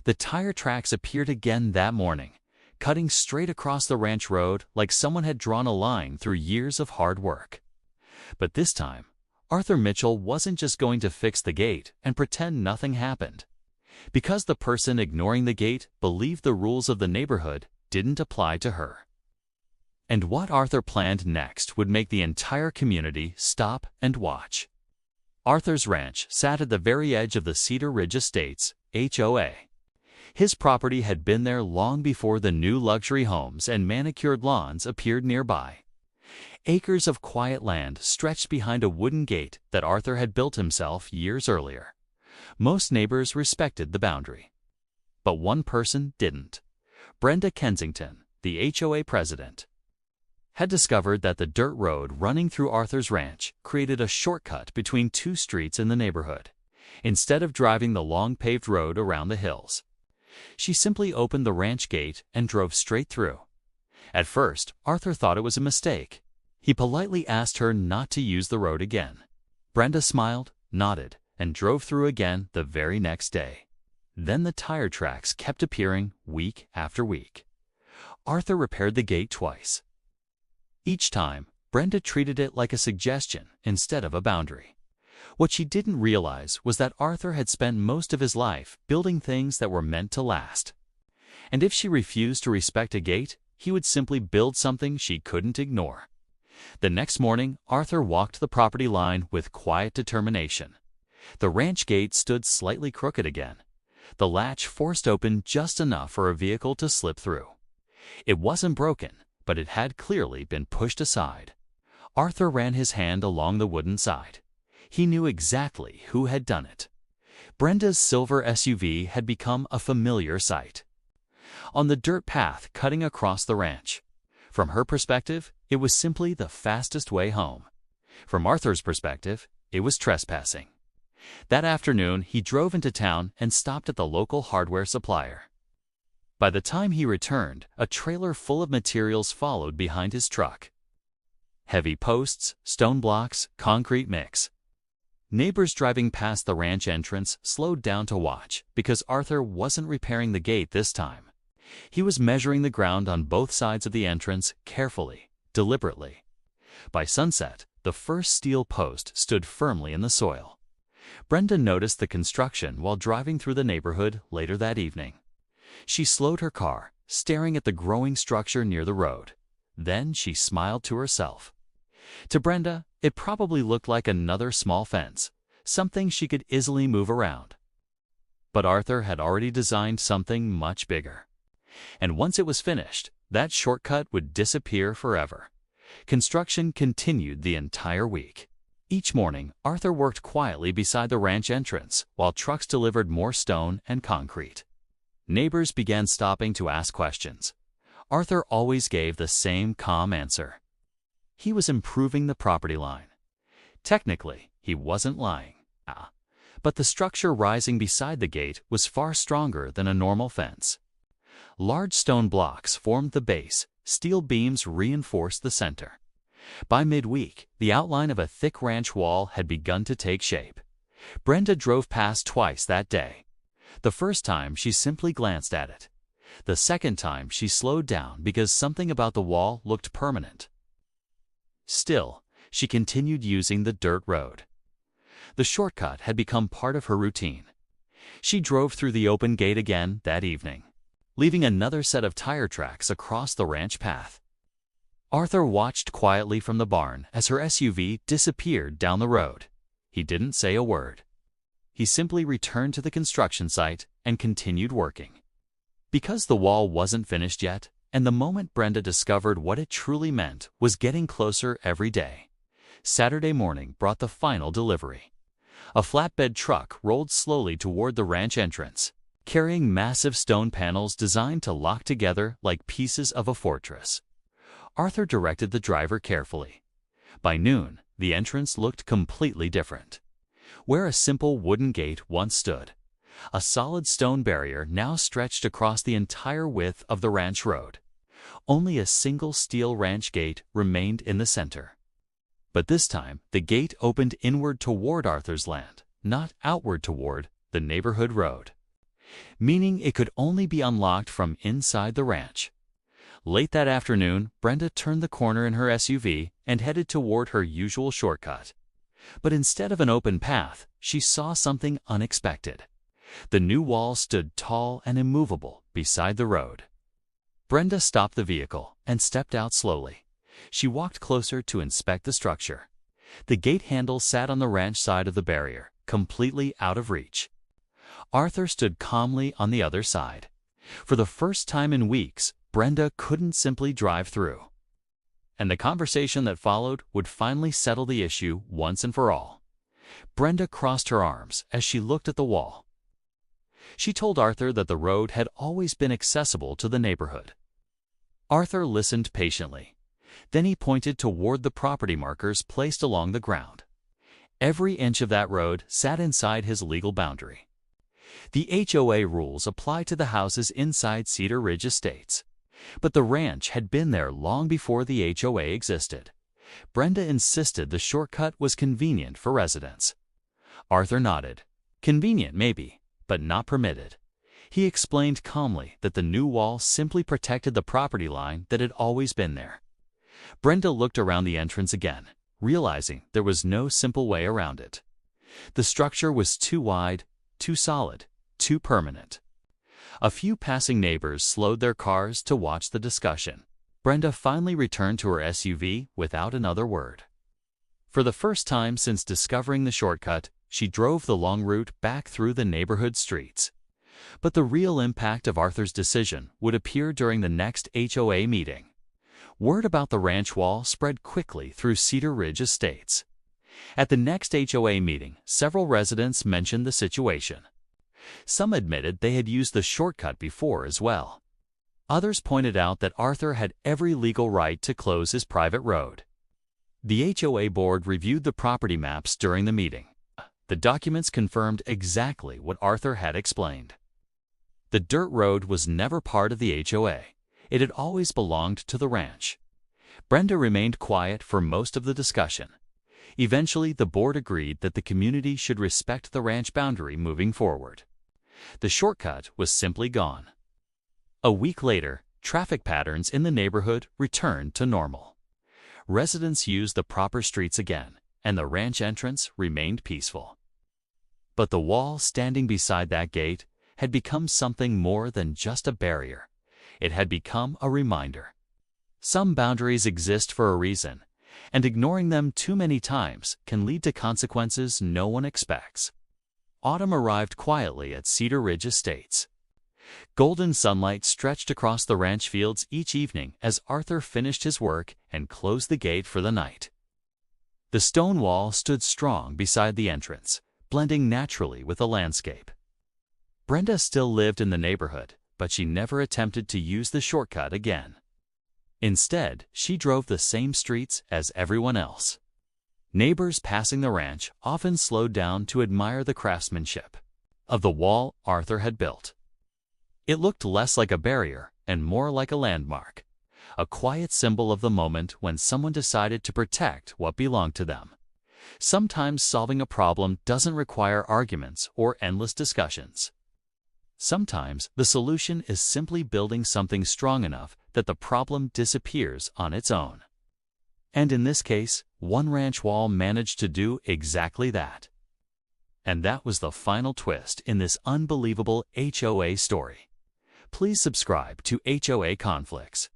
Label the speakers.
Speaker 1: The tire tracks appeared again that morning, cutting straight across the ranch road like someone had drawn a line through years of hard work. But this time, Arthur Mitchell wasn't just going to fix the gate and pretend nothing happened. Because the person ignoring the gate believed the rules of the neighborhood didn't apply to her. And what Arthur planned next would make the entire community stop and watch. Arthur's ranch sat at the very edge of the Cedar Ridge Estates, HOA. His property had been there long before the new luxury homes and manicured lawns appeared nearby. Acres of quiet land stretched behind a wooden gate that Arthur had built himself years earlier. Most neighbors respected the boundary. But one person didn't. Brenda Kensington, the HOA president, had discovered that the dirt road running through Arthur's ranch created a shortcut between two streets in the neighborhood, instead of driving the long paved road around the hills. She simply opened the ranch gate and drove straight through. At first, Arthur thought it was a mistake. He politely asked her not to use the road again. Brenda smiled, nodded, and drove through again the very next day. Then the tire tracks kept appearing week after week. Arthur repaired the gate twice. Each time, Brenda treated it like a suggestion instead of a boundary. What she didn't realize was that Arthur had spent most of his life building things that were meant to last. And if she refused to respect a gate, he would simply build something she couldn't ignore. The next morning, Arthur walked the property line with quiet determination. The ranch gate stood slightly crooked again, the latch forced open just enough for a vehicle to slip through. It wasn't broken, but it had clearly been pushed aside. Arthur ran his hand along the wooden side. He knew exactly who had done it. Brenda's silver SUV had become a familiar sight on the dirt path cutting across the ranch. From her perspective, it was simply the fastest way home. From Arthur's perspective, it was trespassing. That afternoon, he drove into town and stopped at the local hardware supplier. By the time he returned, a trailer full of materials followed behind his truck. Heavy posts, stone blocks, concrete mix. Neighbors driving past the ranch entrance slowed down to watch because Arthur wasn't repairing the gate this time. He was measuring the ground on both sides of the entrance carefully, deliberately. By sunset, the first steel post stood firmly in the soil. Brenda noticed the construction while driving through the neighborhood later that evening. She slowed her car, staring at the growing structure near the road. Then she smiled to herself. To Brenda, it probably looked like another small fence, something she could easily move around. But Arthur had already designed something much bigger. And once it was finished, that shortcut would disappear forever. Construction continued the entire week. Each morning, Arthur worked quietly beside the ranch entrance while trucks delivered more stone and concrete. Neighbors began stopping to ask questions. Arthur always gave the same calm answer. He was improving the property line. Technically, he wasn't lying. But the structure rising beside the gate was far stronger than a normal fence. Large stone blocks formed the base, steel beams reinforced the center. By midweek, the outline of a thick ranch wall had begun to take shape. Brenda drove past twice that day. The first time, she simply glanced at it. The second time, she slowed down because something about the wall looked permanent. Still, she continued using the dirt road. The shortcut had become part of her routine. She drove through the open gate again that evening, leaving another set of tire tracks across the ranch path. Arthur watched quietly from the barn as her SUV disappeared down the road. He didn't say a word. He simply returned to the construction site and continued working. Because the wall wasn't finished yet, and the moment Brenda discovered what it truly meant was getting closer every day, Saturday morning brought the final delivery. A flatbed truck rolled slowly toward the ranch entrance, carrying massive stone panels designed to lock together like pieces of a fortress. Arthur directed the driver carefully. By noon, the entrance looked completely different. Where a simple wooden gate once stood, a solid stone barrier now stretched across the entire width of the ranch road. Only a single steel ranch gate remained in the center. But this time, the gate opened inward toward Arthur's land, not outward toward the neighborhood road. meaning it could only be unlocked from inside the ranch. Late that afternoon, Brenda turned the corner in her SUV and headed toward her usual shortcut. But instead of an open path, she saw something unexpected. The new wall stood tall and immovable beside the road. Brenda stopped the vehicle and stepped out slowly. She walked closer to inspect the structure. The gate handle sat on the ranch side of the barrier, completely out of reach. Arthur stood calmly on the other side. For the first time in weeks, Brenda couldn't simply drive through. And the conversation that followed would finally settle the issue once and for all. Brenda crossed her arms as she looked at the wall. She told Arthur that the road had always been accessible to the neighborhood. Arthur listened patiently. Then he pointed toward the property markers placed along the ground. Every inch of that road sat inside his legal boundary. The HOA rules apply to the houses inside Cedar Ridge Estates. But the ranch had been there long before the HOA existed. Brenda insisted the shortcut was convenient for residents. Arthur nodded. Convenient, maybe, but not permitted. He explained calmly that the new wall simply protected the property line that had always been there. Brenda looked around the entrance again, realizing there was no simple way around it. The structure was too wide, too solid, too permanent. A few passing neighbors slowed their cars to watch the discussion. Brenda finally returned to her SUV without another word. For the first time since discovering the shortcut, she drove the long route back through the neighborhood streets. But the real impact of Arthur's decision would appear during the next HOA meeting. Word about the ranch wall spread quickly through Cedar Ridge Estates. At the next HOA meeting, several residents mentioned the situation. Some admitted they had used the shortcut before as well. Others pointed out that Arthur had every legal right to close his private road. The HOA board reviewed the property maps during the meeting. The documents confirmed exactly what Arthur had explained. The dirt road was never part of the HOA. It had always belonged to the ranch. Brenda remained quiet for most of the discussion. Eventually, the board agreed that the community should respect the ranch boundary moving forward. The shortcut was simply gone. A week later, traffic patterns in the neighborhood returned to normal. Residents used the proper streets again, and the ranch entrance remained peaceful. But the wall standing beside that gate had become something more than just a barrier. It had become a reminder. Some boundaries exist for a reason, and ignoring them too many times can lead to consequences no one expects. Autumn arrived quietly at Cedar Ridge Estates. Golden sunlight stretched across the ranch fields each evening as Arthur finished his work and closed the gate for the night. The stone wall stood strong beside the entrance, blending naturally with the landscape. Brenda still lived in the neighborhood, but she never attempted to use the shortcut again. Instead, she drove the same streets as everyone else. Neighbors passing the ranch often slowed down to admire the craftsmanship of the wall Arthur had built. It looked less like a barrier and more like a landmark, a quiet symbol of the moment when someone decided to protect what belonged to them. Sometimes solving a problem doesn't require arguments or endless discussions. Sometimes the solution is simply building something strong enough that the problem disappears on its own. And in this case, one ranch wall managed to do exactly that. And that was the final twist in this unbelievable HOA story. Please subscribe to HOA Conflicts.